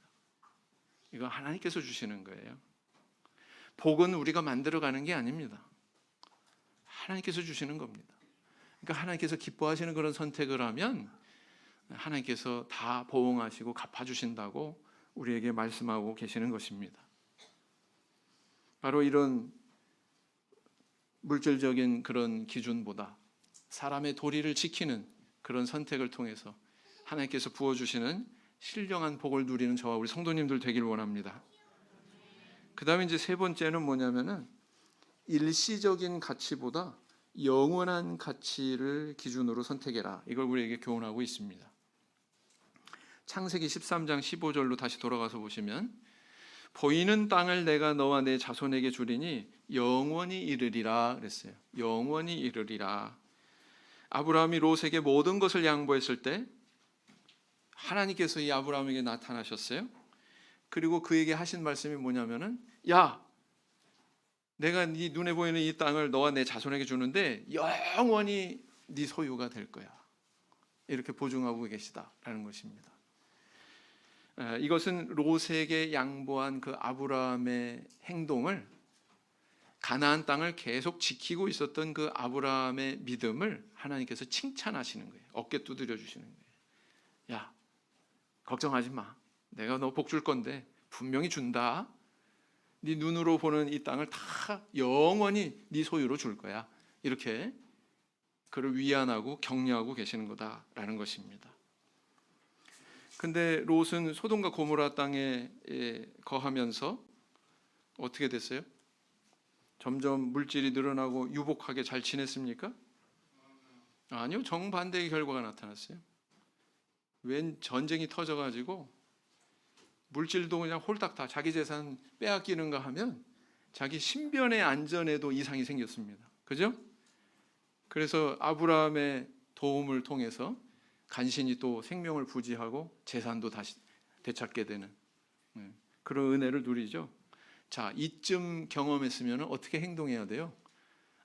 Speaker 1: 이거 하나님께서 주시는 거예요. 복은 우리가 만들어가는 게 아닙니다. 하나님께서 주시는 겁니다. 그러니까 하나님께서 기뻐하시는 그런 선택을 하면 하나님께서 다 보응하시고 갚아주신다고 우리에게 말씀하고 계시는 것입니다. 바로 이런 물질적인 그런 기준보다 사람의 도리를 지키는 그런 선택을 통해서 하나님께서 부어주시는 신령한 복을 누리는 저와 우리 성도님들 되길 원합니다. 그 다음에 이제 세 번째는 뭐냐면은 일시적인 가치보다 영원한 가치를 기준으로 선택해라. 이걸 우리에게 교훈하고 있습니다. 창세기 13장 15절로 다시 돌아가서 보시면 보이는 땅을 내가 너와 내 자손에게 주리니 영원히 이르리라 그랬어요. 영원히 이르리라. 아브라함이 롯에게 모든 것을 양보했을 때 하나님께서 이 아브라함에게 나타나셨어요. 그리고 그에게 하신 말씀이 뭐냐면은 야, 내가 네 눈에 보이는 이 땅을 너와 내 자손에게 주는데 영원히 네 소유가 될 거야. 이렇게 보증하고 계시다라는 것입니다. 이것은 롯에게 양보한 그 아브라함의 행동을, 가나안 땅을 계속 지키고 있었던 그 아브라함의 믿음을 하나님께서 칭찬하시는 거예요. 어깨 두드려 주시는 거예요. 야, 걱정하지 마. 내가 너 복 줄 건데 분명히 준다. 네 눈으로 보는 이 땅을 다 영원히 네 소유로 줄 거야. 이렇게 그를 위안하고 격려하고 계시는 거다라는 것입니다. 근데 롯은 소돔과 고모라 땅에 거하면서 어떻게 됐어요? 점점 물질이 늘어나고 유복하게 잘 지냈습니까? 아니요, 정반대의 결과가 나타났어요. 웬 전쟁이 터져가지고 물질도 그냥 홀딱 다 자기 재산 빼앗기는가 하면 자기 신변의 안전에도 이상이 생겼습니다. 그죠? 그래서 아브라함의 도움을 통해서 간신히 또 생명을 부지하고 재산도 다시 되찾게 되는 그런 은혜를 누리죠. 자, 이쯤 경험했으면 어떻게 행동해야 돼요?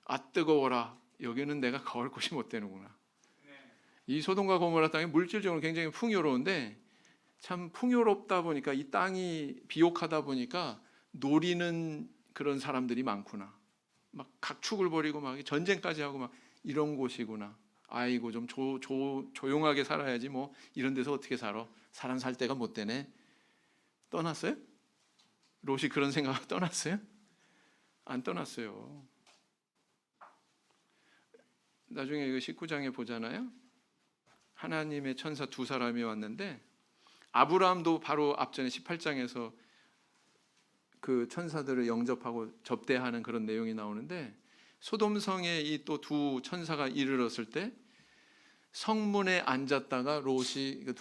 Speaker 1: 아, 뜨거워라. 여기는 내가 거할 곳이 못 되는구나. 이 소돔과 고모라 땅이 물질적으로 굉장히 풍요로운데 참 풍요롭다 보니까 이 땅이 비옥하다 보니까 노리는 그런 사람들이 많구나. 막 각축을 벌이고 막 전쟁까지 하고 막 이런 곳이구나. 아이고 좀 조용하게 살아야지 뭐 이런 데서 어떻게 살아? 사람 살 데가 못 되네. 떠났어요? 롯이 그런 생각을 떠났어요? 안 떠났어요. 나중에 이거 19장에 보잖아요. 하나님의 천사 두 사람이 왔는데 아브라함도 바로 앞전에 18장에서 그 천사들을 영접하고 접대하는 그런 내용이 나오는데, 소돔성에 이 또 두 천사가 이르렀을 때 성문에 앉았다가 롯이 그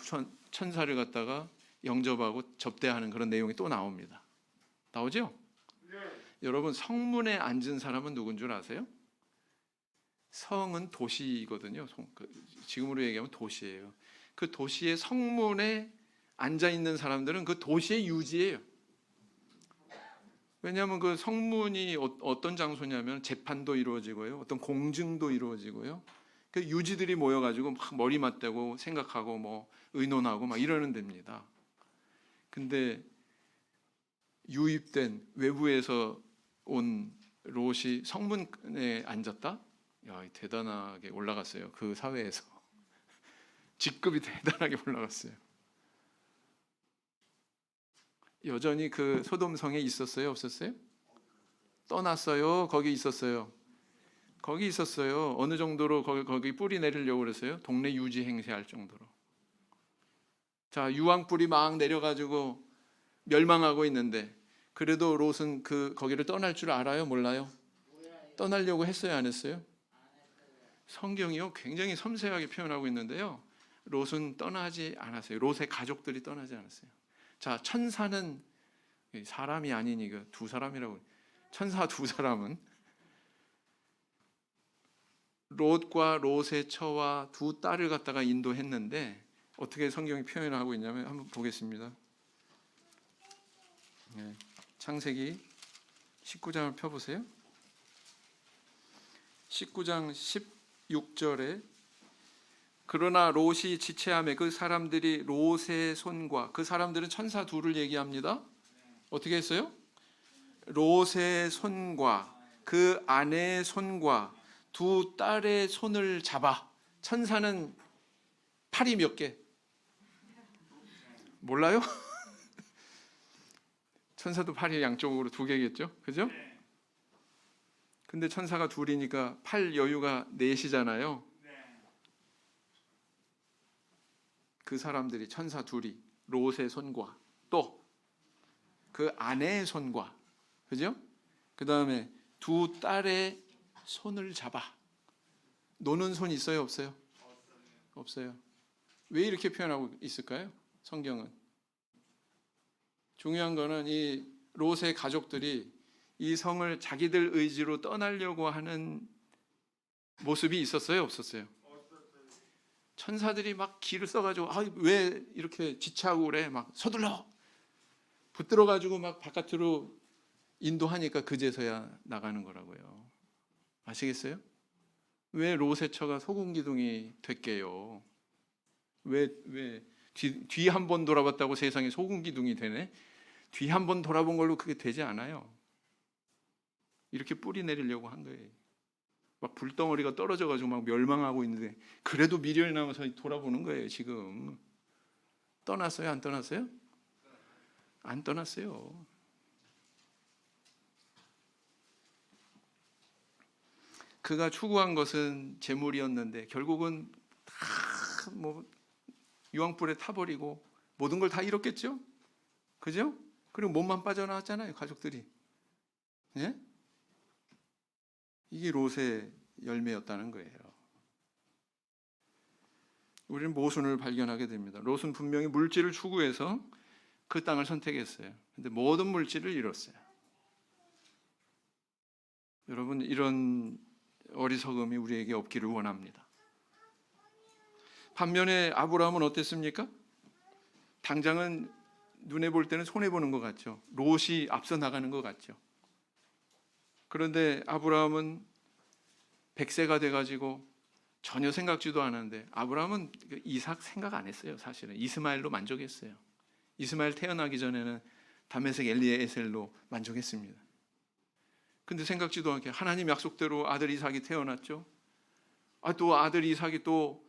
Speaker 1: 천사를 갖다가 영접하고 접대하는 그런 내용이 또 나옵니다. 나오죠? 네. 여러분, 성문에 앉은 사람은 누군 줄 아세요? 성은 도시거든요. 지금으로 얘기하면 도시예요. 그 도시의 성문에 앉아 있는 사람들은 그 도시의 유지예요. 왜냐하면 그 성문이 어떤 장소냐면 재판도 이루어지고요, 어떤 공증도 이루어지고요, 그 유지들이 모여가지고 막 머리 맞대고 생각하고 뭐 의논하고 막 이러는 데입니다. 근데 유입된 외부에서 온 롯이 성문에 앉았다? 야, 대단하게 올라갔어요. 그 사회에서 직급이 대단하게 올라갔어요. 여전히 그 소돔성에 있었어요, 없었어요? 떠났어요? 거기 있었어요? 거기 있었어요. 어느 정도로 거기 뿌리 내리려고 그랬어요? 동네 유지 행세할 정도로. 자, 유황 뿌리 막 내려가지고 멸망하고 있는데, 그래도 롯은 거기를 떠날 줄 알아요, 몰라요? 떠나려고 했어요, 안 했어요? 성경이요 굉장히 섬세하게 표현하고 있는데요, 롯은 떠나지 않았어요. 롯의 가족들이 떠나지 않았어요. 자, 천사는 사람이 아니니 두 사람이라고. 천사 두 사람은 롯과 롯의 처와 두 딸을 갖다가 인도했는데, 어떻게 성경이 표현하고 있냐면 한번 보겠습니다. 창세기 19장을 펴보세요. 19장 16절에 그러나 롯이 지체하매 그 사람들이 롯의 손과, 그 사람들은 천사 둘을 얘기합니다. 어떻게 했어요? 롯의 손과 그 아내의 손과 두 딸의 손을 잡아. 천사는 팔이 몇 개? 몰라요? 천사도 팔이 양쪽으로 두 개겠죠? 그죠? 근데 천사가 둘이니까 팔 여유가 넷이잖아요. 그 사람들이, 천사 둘이 롯의 손과 또 그 아내의 손과, 그죠? 그 다음에 두 딸의 손을 잡아. 노는 손 있어요, 없어요? 없어요. 왜 이렇게 표현하고 있을까요? 성경은. 중요한 거는 이 롯의 가족들이 이 성을 자기들 의지로 떠나려고 하는 모습이 있었어요, 없었어요? 천사들이 막 기를 써가지고 왜 이렇게 지체하고 그래, 막 서둘러 붙들어가지고 막 바깥으로 인도하니까 그제서야 나가는 거라고요. 아시겠어요? 왜 롯의 처가 소금기둥이 됐게요? 왜 뒤 한 번 돌아봤다고 세상에 소금기둥이 되네? 뒤 한 번 돌아본 걸로 그게 되지 않아요. 이렇게 뿌리 내리려고 한 거예요. 막 불덩어리가 떨어져가지고 막 멸망하고 있는데 그래도 미련이 남아서 돌아보는 거예요. 지금 떠났어요, 안 떠났어요? 안 떠났어요. 그가 추구한 것은 재물이었는데 결국은 다 뭐 유황불에 타버리고 모든 걸 다 잃었겠죠? 그죠? 그리고 몸만 빠져나왔잖아요, 가족들이. 예? 이게 롯의 열매였다는 거예요. 우리는 모순을 발견하게 됩니다. 롯은 분명히 물질을 추구해서 그 땅을 선택했어요. 근데 모든 물질을 잃었어요. 여러분, 이런 어리석음이 우리에게 없기를 원합니다. 반면에 아브라함은 어땠습니까? 당장은 눈에 볼 때는 손해보는 것 같죠. 롯이 앞서 나가는 것 같죠. 그런데 아브라함은 100세가 돼가지고 전혀 생각지도 않았는데, 아브라함은 이삭 생각 안 했어요. 사실은 이스마엘로 만족했어요. 이스마엘 태어나기 전에는 다메섹 엘리에셀로 만족했습니다. 근데 생각지도 않게 하나님 약속대로 아들 이삭이 태어났죠. 또 아들 이삭이 또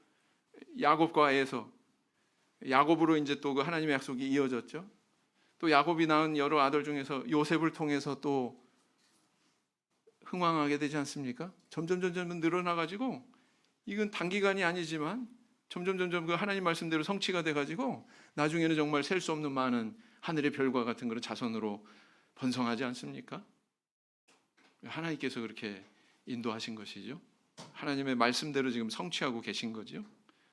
Speaker 1: 야곱과 에서, 야곱으로 이제 또 그 하나님의 약속이 이어졌죠. 또 야곱이 낳은 여러 아들 중에서 요셉을 통해서 또 흥왕하게 되지 않습니까? 점점 늘어나가지고 이건 단기간이 아니지만 점점 그 하나님 말씀대로 성취가 돼가지고 나중에는 정말 셀 수 없는 많은 하늘의 별과 같은 그런 자손으로 번성하지 않습니까? 하나님께서 그렇게 인도하신 것이죠. 하나님의 말씀대로 지금 성취하고 계신 거죠.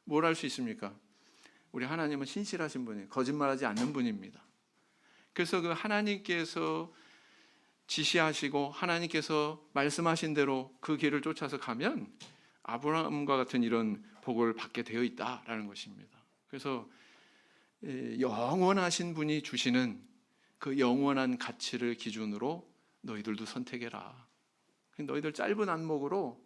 Speaker 1: 뭘 할 수 있습니까? 우리 하나님은 신실하신 분이에요. 거짓말하지 않는 분입니다. 그래서 그 하나님께서 지시하시고 하나님께서 말씀하신 대로 그 길을 쫓아서 가면 아브라함과 같은 이런 복을 받게 되어 있다라는 것입니다. 그래서 영원하신 분이 주시는 그 영원한 가치를 기준으로 너희들도 선택해라. 너희들 짧은 안목으로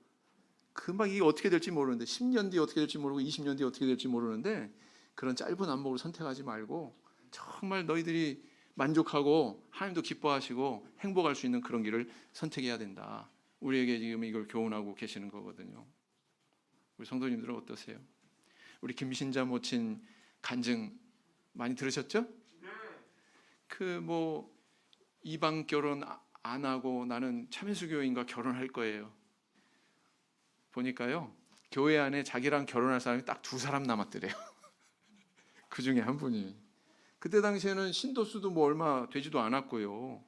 Speaker 1: 금방 이게 어떻게 될지 모르는데 10년 뒤에 어떻게 될지 모르고 20년 뒤에 어떻게 될지 모르는데 그런 짧은 안목으로 선택하지 말고 정말 너희들이 만족하고 하나님도 기뻐하시고 행복할 수 있는 그런 길을 선택해야 된다. 우리에게 지금 이걸 교훈하고 계시는 거거든요. 우리 성도님들은 어떠세요? 우리 김신자 모친 간증 많이 들으셨죠? 그 뭐 이방 결혼 안 하고 나는 참회수교인과 결혼할 거예요. 보니까요 교회 안에 자기랑 결혼할 사람이 딱 2사람 남았더래요. 그 중에 한 분이. 그때 당시에는 신도수도 뭐 얼마 되지도 않았고요.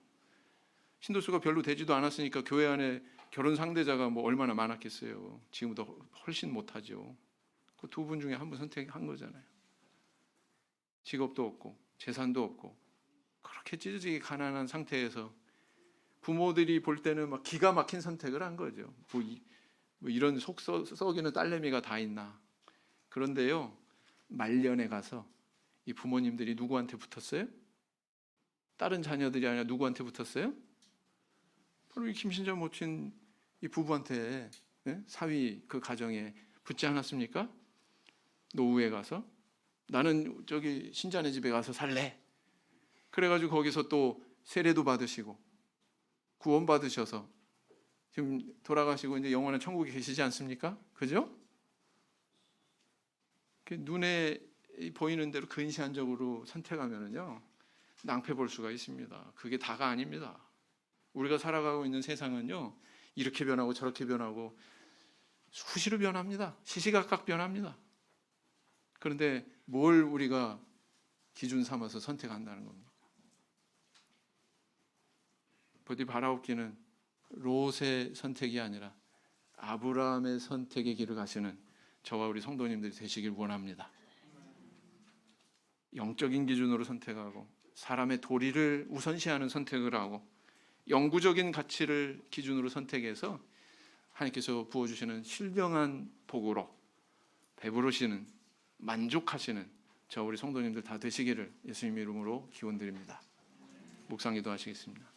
Speaker 1: 신도수가 별로 되지도 않았으니까 교회 안에 결혼 상대자가 뭐 얼마나 많았겠어요. 지금보다 훨씬 못하죠. 그 2분 중에 한 분 선택한 거잖아요. 직업도 없고 재산도 없고 그렇게 찢어지게 가난한 상태에서 부모들이 볼 때는 막 기가 막힌 선택을 한 거죠. 뭐 이런 속 썩이는 딸내미가 다 있나. 그런데요 말년에 가서 이 부모님들이 누구한테 붙었어요? 다른 자녀들이 아니라 누구한테 붙었어요? 바로 이 김신자 모친 이 부부한테, 사위 그 가정에 붙지 않았습니까? 노후에 가서 나는 저기 신자네 집에 가서 살래. 그래가지고 거기서 또 세례도 받으시고 구원 받으셔서 지금 돌아가시고 이제 영원한 천국에 계시지 않습니까? 그죠? 눈에 보이는 대로 근시안적으로 선택하면은요 낭패 볼 수가 있습니다. 그게 다가 아닙니다. 우리가 살아가고 있는 세상은요 이렇게 변하고 저렇게 변하고 수시로 변합니다. 시시각각 변합니다. 그런데 뭘 우리가 기준 삼아서 선택한다는 겁니까? 부디 바라옵기는 롯의 선택이 아니라 아브라함의 선택의 길을 가시는 저와 우리 성도님들이 되시길 원합니다. 영적인 기준으로 선택하고 사람의 도리를 우선시하는 선택을 하고 영구적인 가치를 기준으로 선택해서 하나님께서 부어주시는 신령한 복으로 배부르시는 만족하시는 저 우리 성도님들 다 되시기를 예수님 이름으로 기원드립니다. 묵상 기도하시겠습니다.